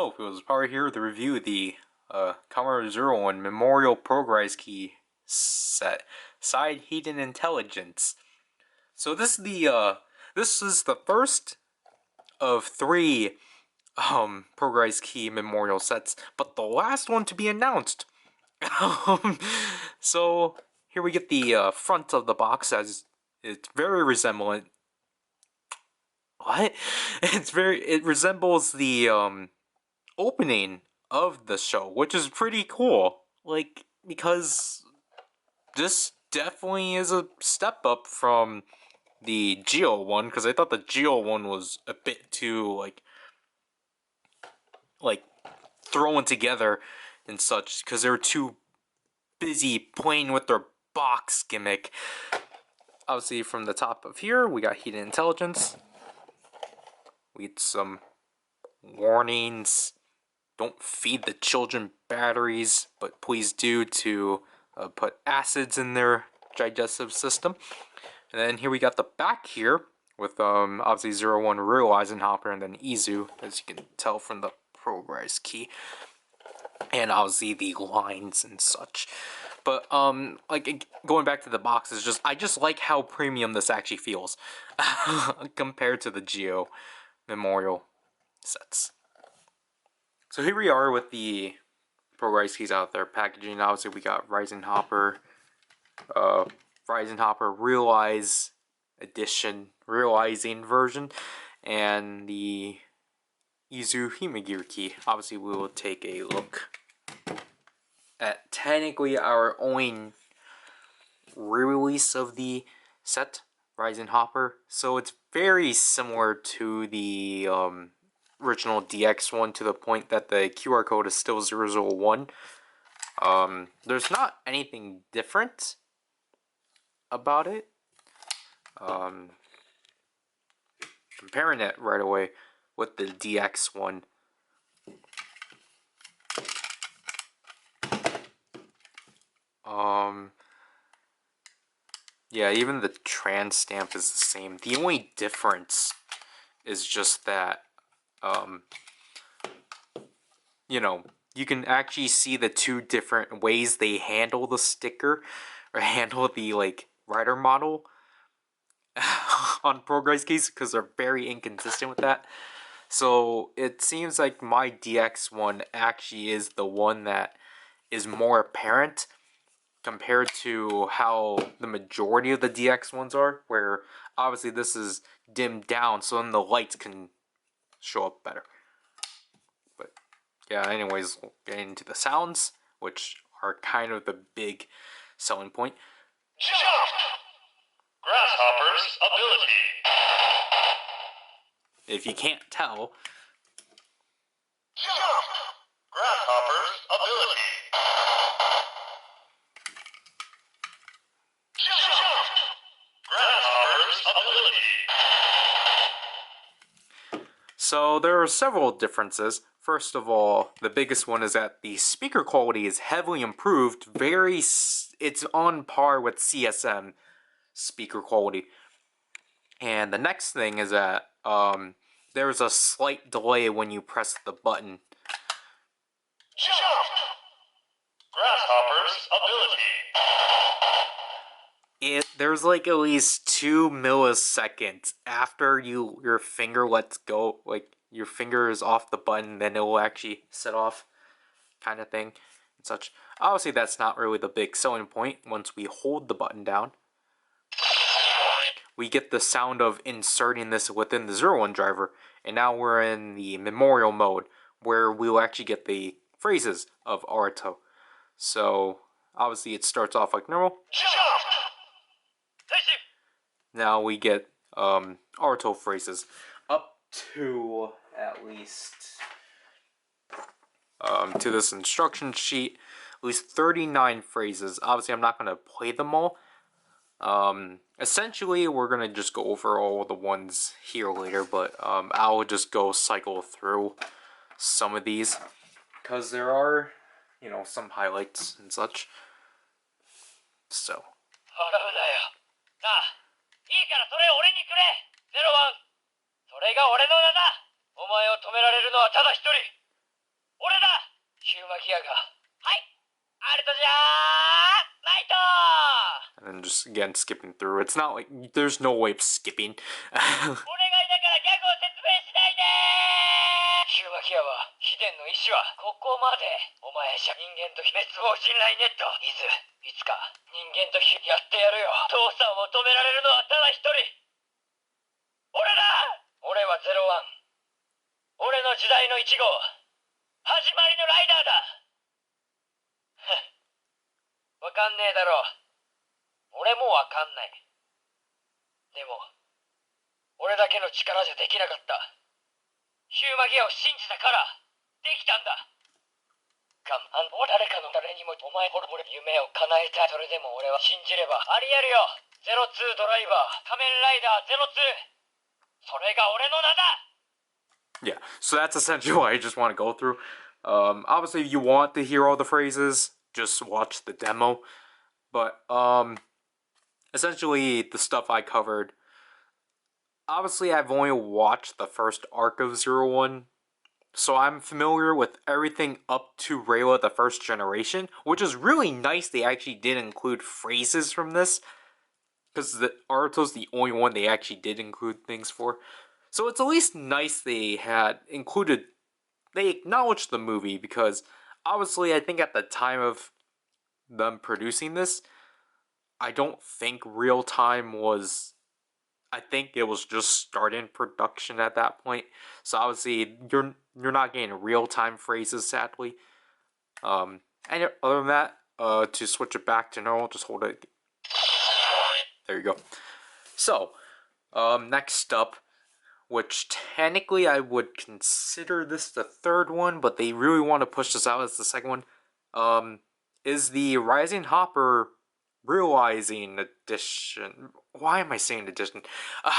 Oh, it was Power here to review the Kamen 01 Memorial Progrise Key set, Side Hiden Intelligence. So this is the first of three Progrise Key Memorial sets, but the last one to be announced. So here we get the front of the box, as it's very resemblant. What? It resembles the opening of the show, which is pretty cool. Like, because this definitely is a step up from the Geo one, because I thought the Geo one was a bit too like thrown together and such, because they were too busy playing with their box gimmick. Obviously, from the top of here, we got Hidden Intelligence. We get some warnings. Don't feed the children batteries, but please do to put acids in their digestive system. And then here we got the back here with obviously 01 Realizing Hopper and then Izu, as you can tell from the Progrise key. And obviously the lines and such. But like going back to the box, is just I just like how premium this actually feels compared to the Geo Memorial sets. So here we are with the Progrise keys out there packaging. Obviously we got Rising Hopper Realize Edition, Realizing version, and the Izu Huma Gear key. Obviously we will take a look at technically our own re-release of the set, Rising Hopper. So it's very similar to the original DX one, to the point that the QR code is still 001. There's not anything different about it. Comparing it right away with the DX one. Yeah, even the trans stamp is the same. The only difference is just that, you know, you can actually see the two different ways they handle the sticker, or handle the, like, rider model on Progrise keys, because they're very inconsistent with that. So it seems like my DX one actually is the one that is more apparent compared to how the majority of the DX ones are, where obviously this is dimmed down so then the lights can show up better. But yeah, anyways, we'll get into the sounds, which are kind of the big selling point. Jump! Grasshopper's ability. If you can't tell, Jump! Grasshopper's ability. Jump! Grasshopper's ability. so there are several differences. First of all, the biggest one is that the speaker quality is heavily improved. It's on par with CSM speaker quality. And the next thing is that there's a slight delay when you press the button. Jump! Grasshopper's ability. There's like at least 2 milliseconds after your finger lets go, like your finger is off the button, then it will actually set off, kind of thing and such. Obviously that's not really the big selling point. Once we hold the button down, we get the sound of inserting this within the 01 driver, and now we're in the memorial mode, where we'll actually get the phrases of Aruto. So obviously it starts off like normal. Jump! Now we get Aruto phrases up to at least to this instruction sheet, at least 39 phrases. Obviously I'm not going to play them all. Essentially we're going to just go over all the ones here later, but I'll just go cycle through some of these, because there are, you know, some highlights and such. So And then just again skipping through. It's not like there's no way of skipping. ヒューマギアは秘伝の意志はここまで。お前じゃ人間と滅亡人雷ネット。イズ、いつか人間とやってやるよ。父さんを止められるのはただ一人。俺だ。俺はゼロワン。俺の時代の1号。始まりのライダーだ。わかんねえだろ。俺もわかんない。でも、俺だけの力じゃできなかった。ヒューマギアを信じたからできたんだ。ガンマン、誰かの誰にもお前ほど俺夢を叶えたい。それでも俺は信じればありえるよ。02ドライバー、仮面ライダー02。それが俺の名だ。Yeah, so that's essentially what I just want to go through. Obviously, if you want to hear all the phrases, just watch the demo. But essentially, the stuff I covered. Obviously, I've only watched the first arc of 01, so I'm familiar with everything up to Rayla the First Generation, which is really nice they actually did include phrases from this, because Aruto's the only one they actually did include things for. So it's at least nice they had included, they acknowledged the movie, because obviously I think at the time of them producing this, I don't think Real Time was, I think it was just starting production at that point. So obviously you're not getting Real Time phrases, sadly. And other than that, to switch it back to normal, just hold it. There you go. So, next up, which technically I would consider this the third one, but they really want to push this out as the second one, is the Rising Hopper Realizing Edition. Why am I saying edition?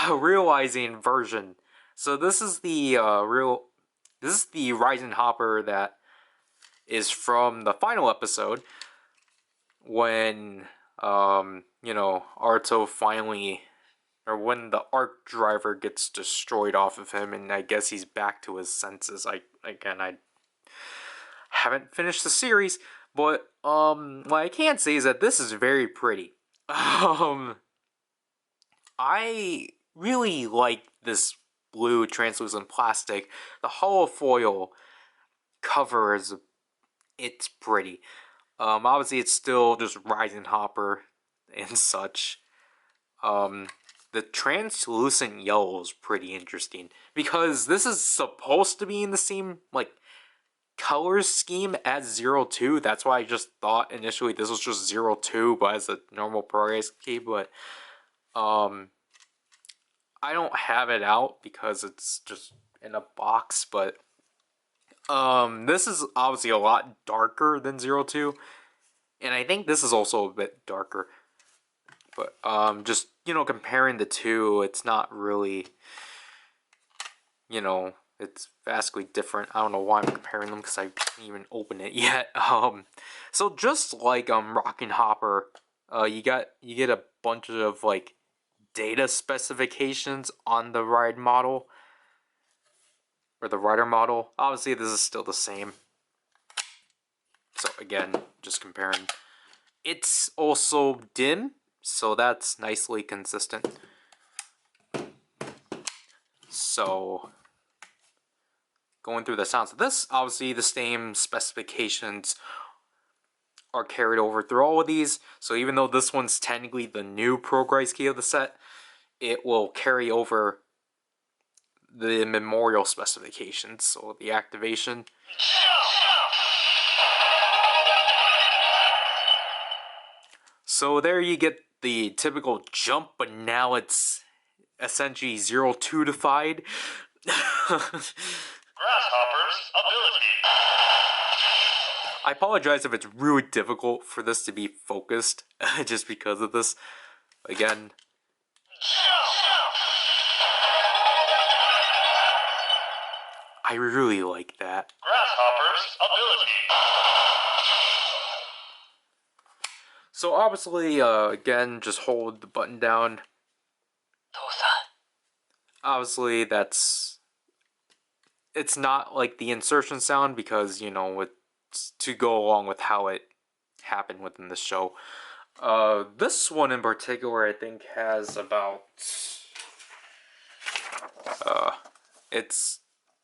Realizing version. So this is the this is the Rising Hopper that is from the final episode when you know, Aruto finally, or when the arc driver gets destroyed off of him, and I guess he's back to his senses. I haven't finished the series, but what I can say is that this is very pretty. I really like this blue translucent plastic. The holofoil cover is, it's pretty. Obviously it's still just Rising Hopper and such. The translucent yellow is pretty interesting, because this is supposed to be in the same, like, color scheme as 02. That's why I just thought initially this was just 02, but as a normal Progrise key, but I don't have it out because it's just in a box, but this is obviously a lot darker than 02, and I think this is also a bit darker. But just, you know, comparing the two, it's not really, you know, it's vastly different. I don't know why I'm comparing them, because I didn't even open it yet. So just like Rockin' Hopper, you get a bunch of like data specifications on the ride model, or the rider model. Obviously this is still the same. So again, just comparing. It's also dim, so that's nicely consistent. So, going through the sounds of this, obviously the same specifications are carried over through all of these. So even though this one's technically the new Progrise key of the set, it will carry over the memorial specifications, so the activation. So there you get the typical jump, but now it's essentially 02-ified. Grasshopper's ability. I apologize if it's really difficult for this to be focused, just because of this. Again, I really like that. Grasshopper's ability. So obviously, again, just hold the button down. Obviously, it's not like the insertion sound, because, you know, to go along with how it happened within the show. This one in particular, I think, has about it's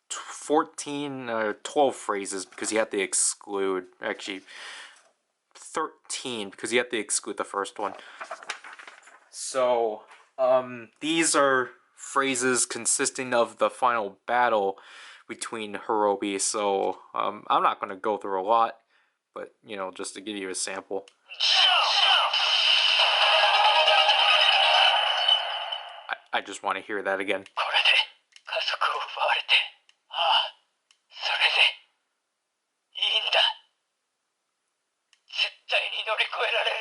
14 12 phrases, because you have to exclude, actually 13, because you have to exclude the first one. So these are phrases consisting of the final battle between Hirobi. So I'm not going to go through a lot, but just to give you a sample. I just want to hear that again. これで家族を奪われて、ああ、それでいいんだ。絶対に乗り越えられる。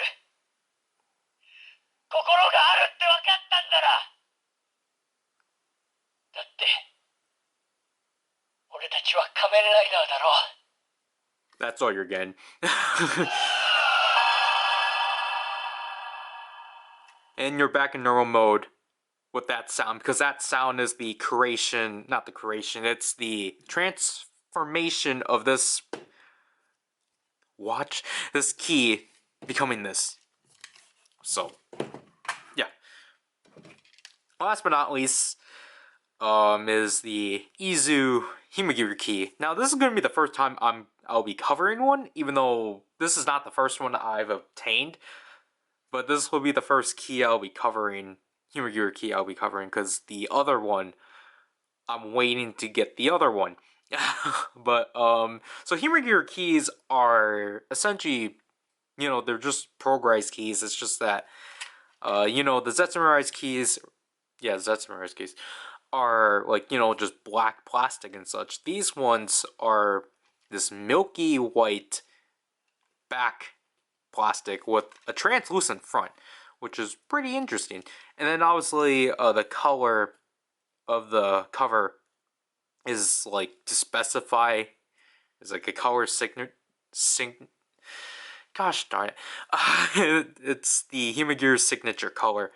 心があるって分かったんだな。だって俺たちは仮面ライダーだろう。 That's all you're getting. And you're back in normal mode with that sound, because that sound is the creation, not the creation, it's the transformation of this watch, this key becoming this. So, yeah. Last but not least, is the Izu Huma Gear key. Now, this is going to be the first time I'll be covering one, even though this is not the first one I've obtained. But this will be the first key I'll be covering, Huma Gear key I'll be covering, because the other one, I'm waiting to get the other one. But, so Huma Gear keys are essentially, they're just Progrise keys. It's just that, the Zetsumarise keys, Zetsumarise keys, are like, just black plastic and such. These ones are this milky white back plastic with a translucent front, which is pretty interesting. And then obviously the color of the cover is like to specify, is like a color gosh darn it. It's the Huma Gear signature color.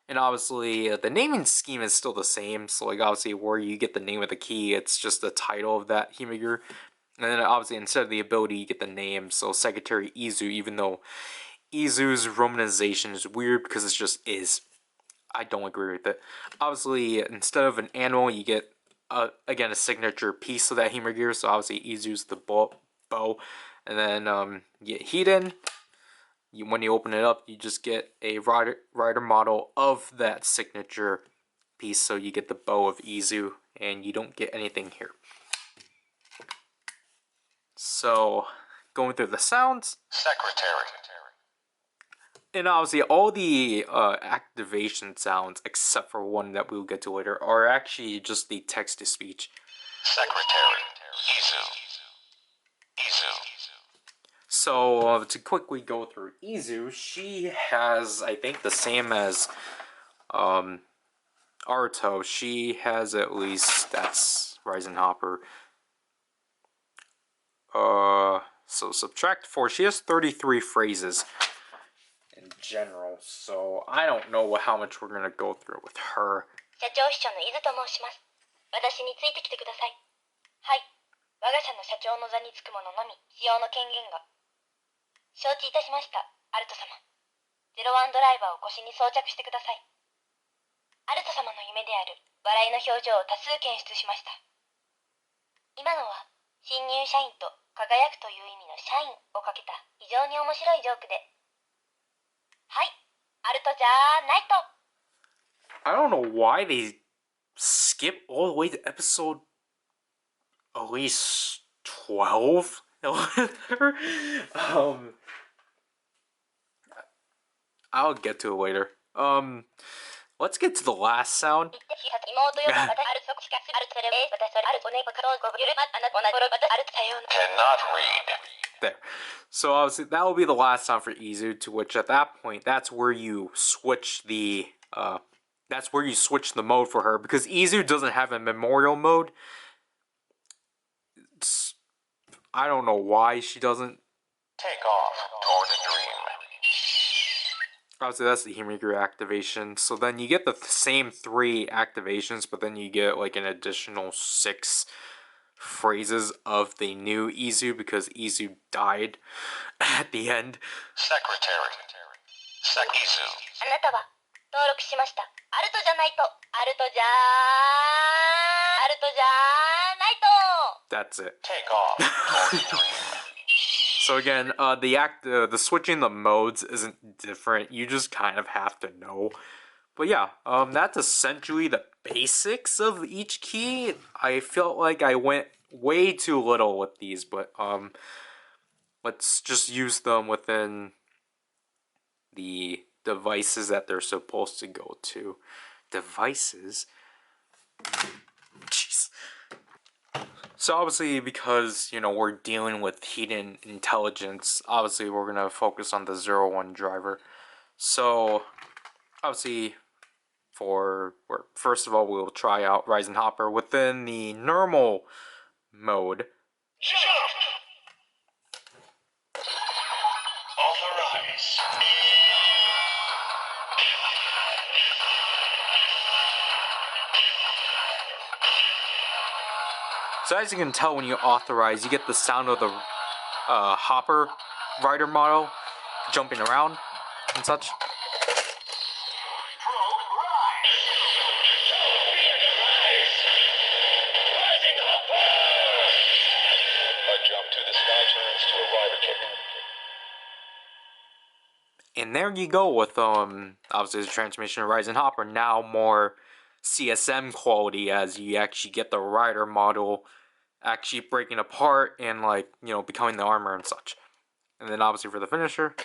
And obviously, the naming scheme is still the same. So, like, obviously, where you get the name of the key, it's just the title of that Huma Gear. And then, obviously, instead of the ability, you get the name. So, Secretary Izu, even though Izu's romanization is weird because it's just is. I don't agree with it. Obviously, instead of an animal, you get, again, a signature piece of that Huma Gear. So, obviously, Izu's the bow. And then, you get Hiden. When you open it up, you just get a rider model of that signature piece, so you get the bow of Izu, and you don't get anything here. So, going through the sounds. Secretary. And obviously, all the activation sounds, except for one that we'll get to later, are actually just the text-to-speech. Secretary. Izu. So, to quickly go through Izu, she has, I think, the same as Aruto. She has at least, that's Ryzen Hopper. So subtract 4. She has 33 phrases in general. So, I don't know how much we're going to go through with her. 社長秘書の伊豆と申します。私についてきてください。はい。我が社の社長の座につく者のみ使用の権限が。承知いたしました、アルト様。01ドライバーを腰に装着してください。アルト様の夢である笑いの表情を多数検出しました。今のは新入社員と輝くという意味の社員をかけた非常に面白いジョークで。はい、アルトじゃないと。I don't know why they skip all the way to episode at least 12. I'll get to it later. Let's get to the last sound. Cannot read. There. So obviously that will be the last sound for Izu, to which at that point, that's where you switch the mode for her, because Izu doesn't have a memorial mode. I don't know why she doesn't. Take off toward a dream. Obviously, that's the Huma Gear activation. So then you get the same 3 activations, but then you get like an additional 6 phrases of the new Izu because Izu died at the end. Secretary. Izu. あなたは登録しました。アルトじゃないと。アルトじゃないと。 That's it. Take off toward the dream. So again, the switching the modes isn't different. You just kind of have to know. But yeah, that's essentially the basics of each key. I felt like I went way too little with these, but let's just use them within the devices that they're supposed to go to. Devices? Jeez. So obviously, because, you know, we're dealing with Hiden intelligence, obviously we're going to focus on the 01 driver. So, obviously, first of all, we'll try out Rise and Hopper within the normal mode. Jump! Authorize. So as you can tell when you authorize, you get the sound of the Hopper rider model jumping around and such. And there you go with obviously the transmission of Rise and Hopper, now more CSM quality as you actually get the rider model actually breaking apart and, like, you know, becoming the armor and such. And then obviously for the finisher,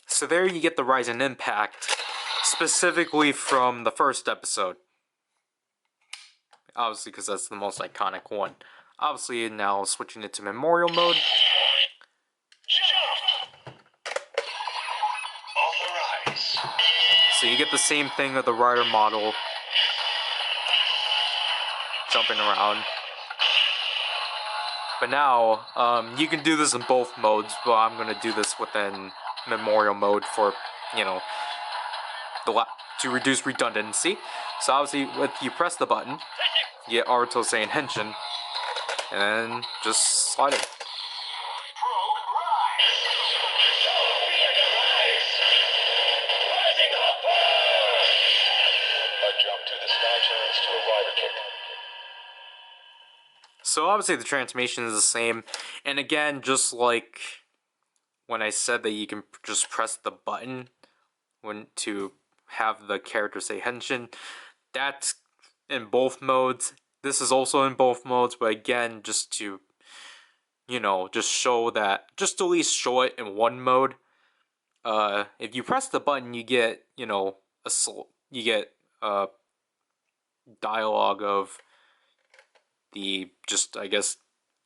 so there you get the Rise and Impact, specifically from the first episode. Obviously, because that's the most iconic one. Obviously, now switching it to Memorial mode. So you get the same thing of the rider model jumping around. But now, you can do this in both modes, but I'm going to do this within Memorial mode for, you know, to reduce redundancy. So obviously, if you press the button, you get Aruto saying Henshin, and then just slide it. So obviously the transformation is the same, and again, just like when I said that you can just press the button to have the character say Henshin, that's in both modes. This is also in both modes, but again, just to, you know, just show that, just to at least show it in one mode. If you press the button, you get, you know, dialogue of the, just, I guess,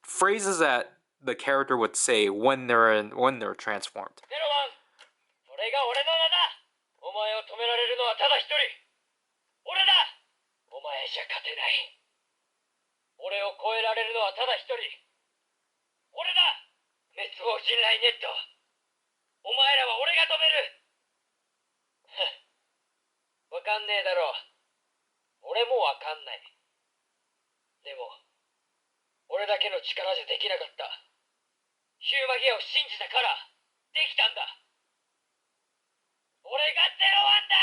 phrases that the character would say when they're transformed. それが俺の名だ。お前を止められるのはただ一人。俺だ。お前じゃ勝てない。俺を超えられるのはただ一人。俺だ。滅亡人雷ネット。お前らは俺が止める。わかんねえだろ。俺もわかんない。でも、俺だけの力じゃできなかった。ヒューマギアを信じたから、できたんだ。俺がゼロワンだ。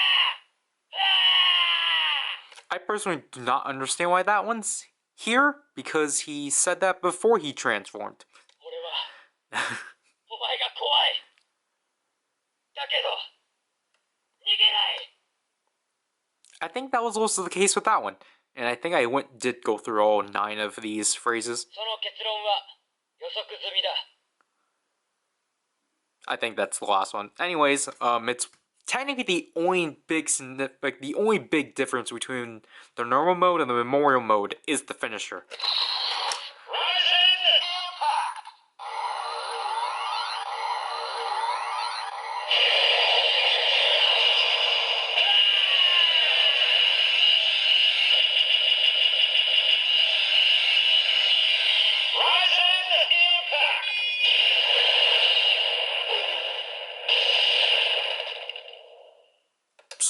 I personally do not understand why that one's here, because he said that before he transformed. 俺は、お前が怖い。だけど、逃げない。 I think that was also the case with that one. And I think I did go through all 9 of these phrases. その結論は予測済みだ。 I think that's the last one. Anyways, it's technically the only big difference between the normal mode and the Memorial mode is the finisher.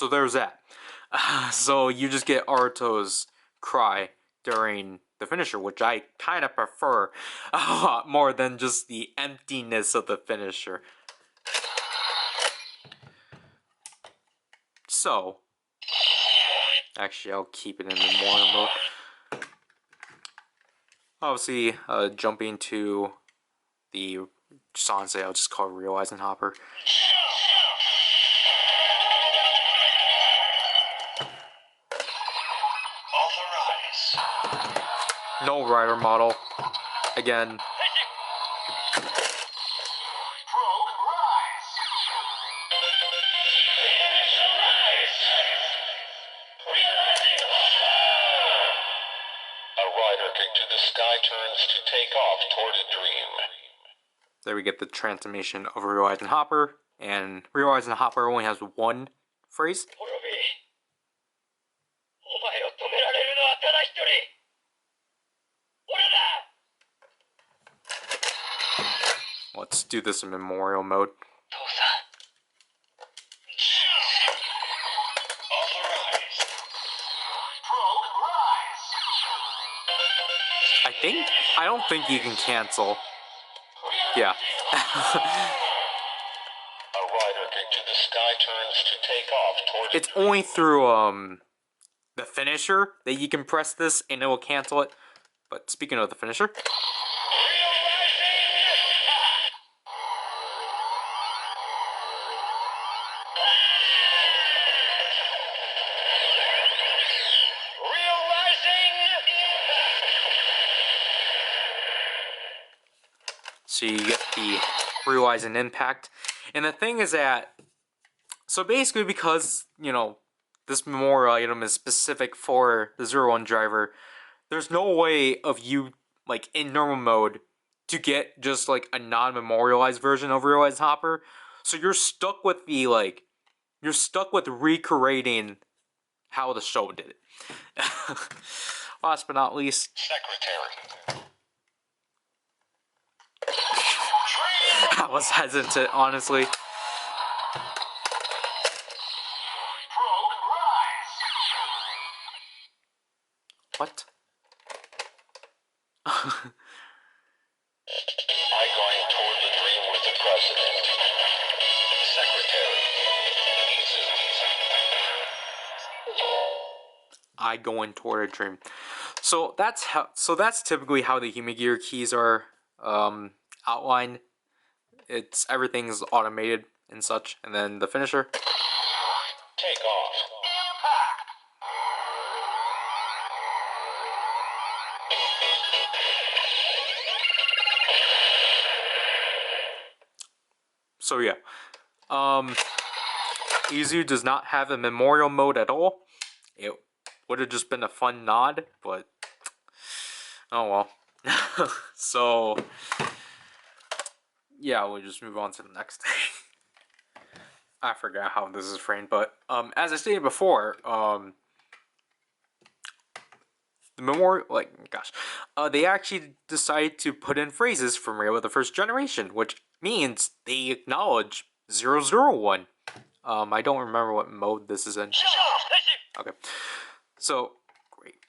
So there's that. So you just get Aruto's cry during the finisher, which I kind of prefer a lot more than just the emptiness of the finisher. So, actually, I'll keep it in memorial mode. Obviously, jumping to the Sansei, I'll just call it Realizing Hopper. Authorize. No rider model. Again, Progrise. A rider kick to the sky turns to take off toward a dream. there we get the transformation of Realizing Hopper. And Realizing Hopper only has one phrase. 滅びお前を止められるのはただ一人俺だ Let's do this in memorial mode. 父さん Authorize. Progrise. I don't think you can cancel. Yeah. A rider kick to the sky turns to take off toward It's only through the finisher that you can press this and it will cancel it. But speaking of the finisher, so you get the Realizing Impact. And the thing is that, so basically because, you know, this memorial item is specific for the 01 driver, there's no way of you, like, in normal mode, to get just, like, a non-memorialized version of Realized Hopper. So you're stuck with the, like, you're stuck with recreating how the show did it. Last but not least, Secretary. I was hesitant, honestly. What? I going toward the dream with the president. Secretary. Izu. I going toward a dream. So that's typically how the Huma Gear keys are outlined. It's everything's automated and such, and then the finisher. Take off. So yeah, Izu does not have a memorial mode at all. It would have just been a fun nod, but oh well. So yeah, we'll just move on to the next thing. I forgot how this is framed, but as I stated before, the memorial, like, gosh, they actually decided to put in phrases from Railway the First Generation, which means they acknowledge 001. I don't remember what mode this is in. Okay, so great.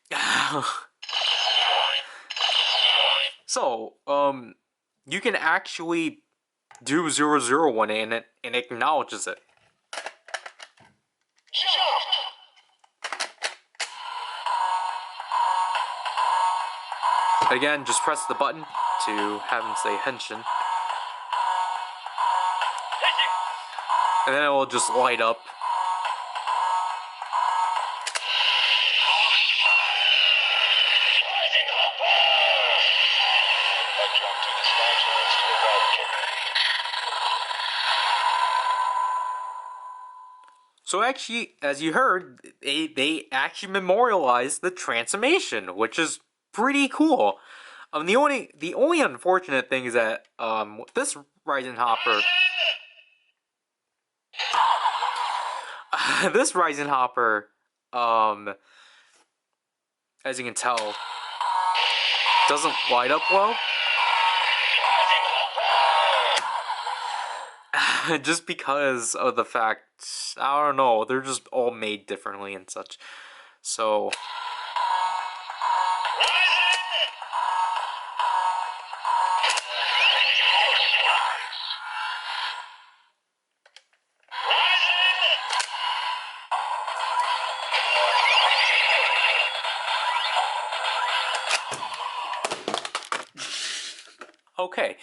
So you can actually do 001 and it acknowledges it. Again, just press the button to have him say Henshin. And then it will just light up. A jump to the sky turns to a rider kick. So actually, as you heard, they actually memorialized the transformation, which is pretty cool. The only unfortunate thing is that this Rising Hopper, this Rising Hopper, as you can tell, doesn't light up well. just because of the fact, I don't know, they're just all made differently and such. So okay,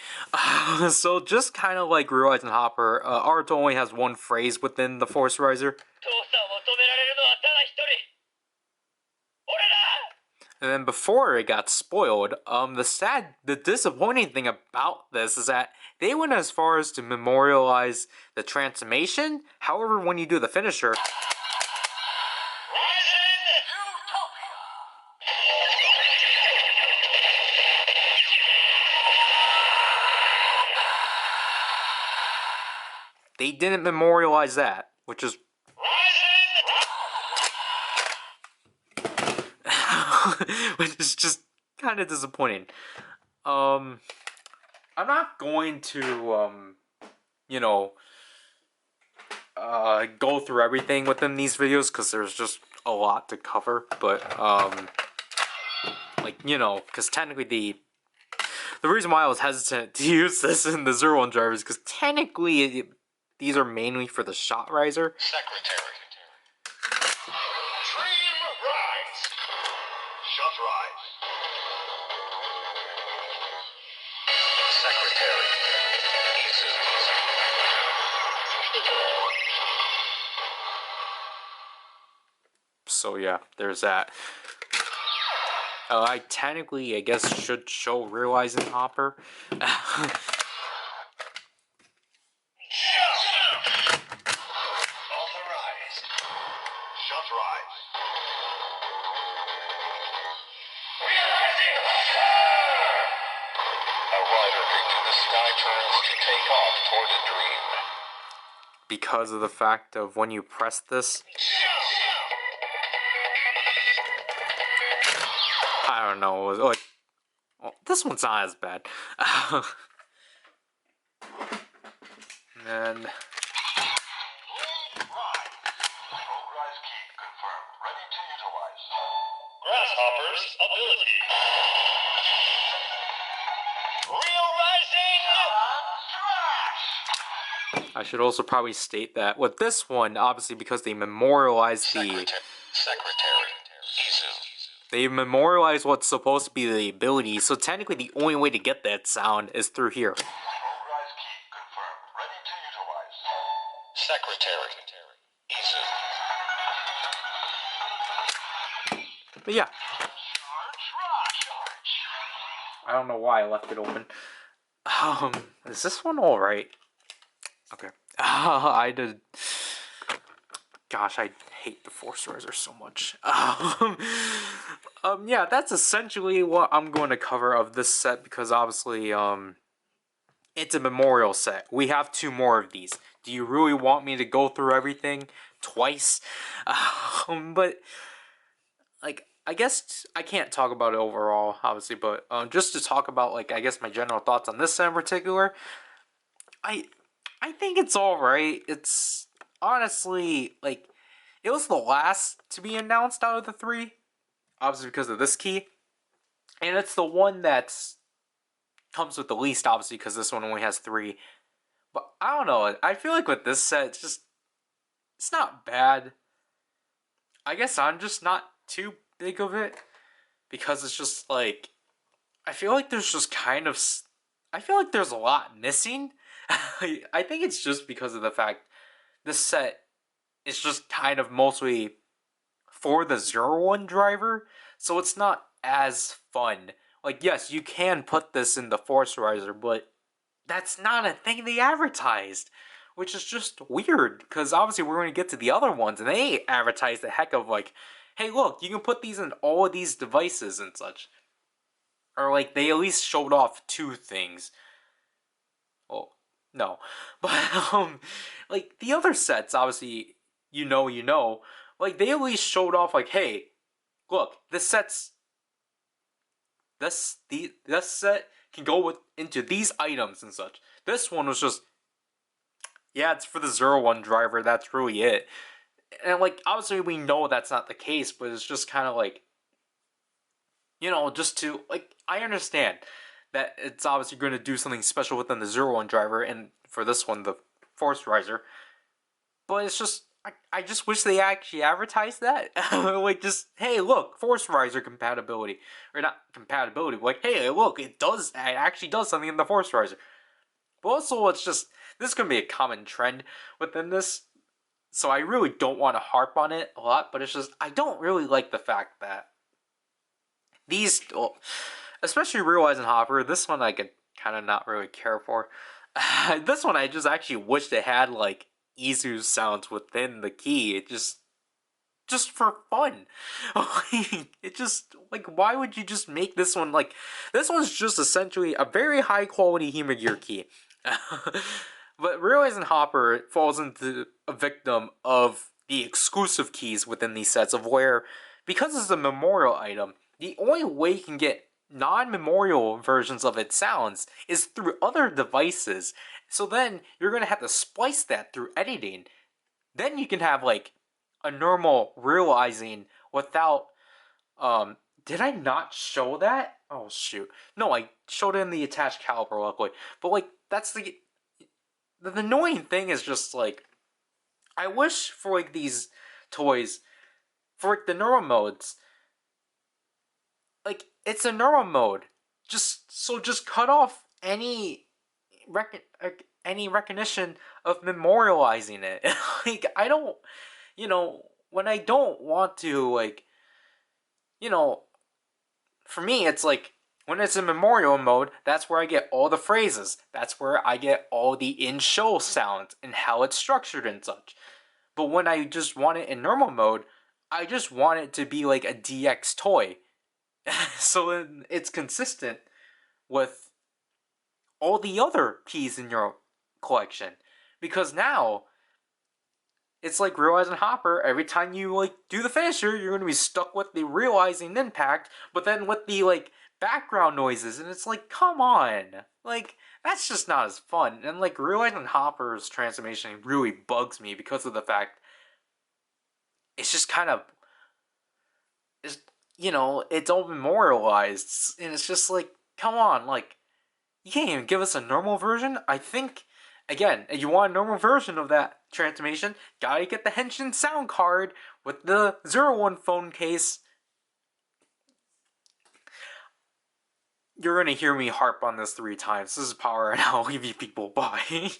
so just kind of like realizing Hopper, Aruto only has one phrase within the Force Riser. 父さんを止められるのはただ一人俺だ And then before it got spoiled, the disappointing thing about this is that they went as far as to memorialize the transformation. However, when you do the finisher, they didn't memorialize that, which is which is just kind of disappointing. I'm not going to you know, go through everything within these videos because there's just a lot to cover. But like, you know, because technically the reason why I was hesitant to use this in the 01 driver is because technically these are mainly for the shot riser. Secretary. Dream rise. Shut rise. Secretary. Izu. So yeah, there's that. I technically, I guess, should show realizing Hopper. Authorized. Shut rise. Realizing. A rider into the sky turns to take off toward a dream. Because of the fact of when you press this, I don't know, like, well, this one's not as bad. And Progrise key confirmed. Ready to utilize. Grasshopper's ability. Real rising. I should also probably state that with this one, obviously because they memorialized Secretary. Izu. they memorialized what's supposed to be the ability, so technically the only way to get that sound is through here. Progrise key confirmed. Ready to utilize. Secretary. Izu. But yeah, I don't know why I left it open. Is this one alright? Okay. I did. Gosh, I hate the Force Riser so much. Yeah, that's essentially what I'm going to cover of this set because obviously, it's a memorial set. We have 2 more of these. Do you really want me to go through everything twice? But like, I guess I can't talk about it overall, obviously, but just to talk about, like, I guess my general thoughts on this set in particular, I think it's alright. It's honestly, like, it was the last to be announced out of the 3, obviously because of this key, and it's the one that's comes with the least, obviously, because this one only has 3. But I don't know, I feel like with this set, it's not bad. I guess I'm just not too big of it, because it's just like, I feel like there's just kind of, I feel like there's a lot missing. I think it's just because of the fact this set is just kind of mostly for the 01 driver, so it's not as fun. Like, yes, you can put this in the Force Riser, but that's not a thing they advertised, which is just weird, because obviously we're going to get to the other ones, and they advertise the heck of, like, hey, look, you can put these in all of these devices and such. Or, like, they at least showed off 2 things. Well, no. But, like, the other sets, obviously, you know, like, they at least showed off, like, hey, look, this set can go into these items and such. This one was just, yeah, it's for the 01 driver. That's really it. And like, obviously, we know that's not the case, but it's just kind of like, just to like, I understand that it's obviously going to do something special within the 01 driver, and for this one, the Force Riser. But it's just, I just wish they actually advertised that. Like, just, hey, look, Force Riser compatibility. Or not compatibility, but like, hey, look, it actually does something in the Force Riser. But also, it's just, this is going to be a common trend within this. So I really don't want to harp on it a lot, but it's just, I don't really like the fact that these, well, especially Realizing Hopper, this one I could kind of not really care for. This one I just actually wish they had like Izu sounds within the key. It just for fun. It just like, why would you just make this one like, this one's just essentially a very high quality Huma Gear key. But Realizing Hopper falls into a victim of the exclusive keys within these sets of where, because it's a memorial item, the only way you can get non-memorial versions of its sounds is through other devices. So then you're gonna have to splice that through editing. Then you can have like a normal realizing without did I not show that? Oh shoot. No, I showed it in the attached caliper luckily. But like that's the annoying thing is just like, I wish for like these toys, for like the neuro modes, like it's a neuro mode. Just cut off any recognition of memorializing it. Like I don't, when I don't want to, like, you know, for me it's like, when it's in memorial mode, that's where I get all the phrases. That's where I get all the in-show sounds and how it's structured and such. But when I just want it in normal mode, I just want it to be like a DX toy. So then it's consistent with all the other keys in your collection. Because now, it's like Realizing Hopper, every time you like do the finisher, you're gonna be stuck with the Realizing Impact, but then with the like background noises, and it's like, come on. Like, that's just not as fun. And like Realizing Hopper's transformation really bugs me because of the fact it's just kind of, it's all memorialized, and it's just like, come on, like, you can't even give us a normal version. I think, again, if you want a normal version of that transformation, gotta get the Henshin sound card with the 01 phone case. You're gonna hear me harp on this 3 times. This is Power, and I'll leave you people. Bye.